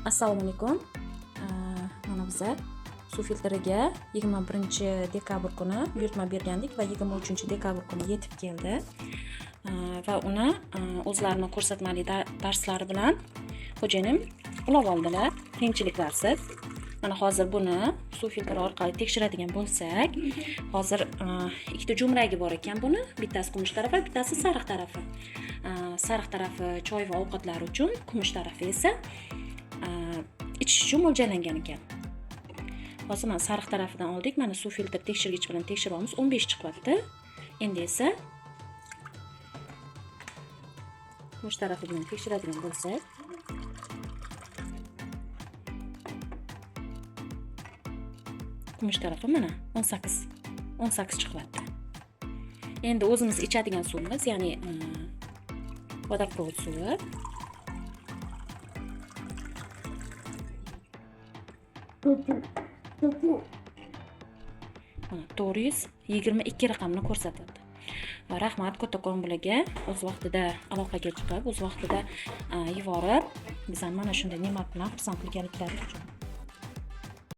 Assalomu alaykum. Mana biz suv filtriga 21-dekabr kuni buyurtma bergandik va 23-dekabr kuni yetib keldi. Va uni o'zlarining ko'rsatmali darslari bilan xo'jayinim ulab oldilar qiyinchiliklarsiz. Mana hozir buni suv filtri orqali tekshiradigan bo'lsak, hozir ikkita jo'mragi bor ekan buni. Bittasi kumush tarafi, bittasi sariq tarafi. Sariq tarafi choy va ovqatlar uchun, kumush tarafi esa ichish uchun mo'ljallangan ekan. Hozir mana sariq tarafidan oldik. Mana suv filtr tekshirgich bilan tekshiramiz. 15 chiqyapti. Endi esa kumush tarafi bilan tekshiradigan bo'lsak, kumush tarafi mana 18 chiqyapti. Endi o'zimiz ichadigan suvimiz, ya'ni vodoprovod suvi. Mana 422 raqamni ko'rsatadi. Va rahmat kattakon bularga o'z vaqtida aloqaga chiqib, o'z vaqtida yuborib, bizani mana shunday ne'mat bilan xursand qilganliklari uchun.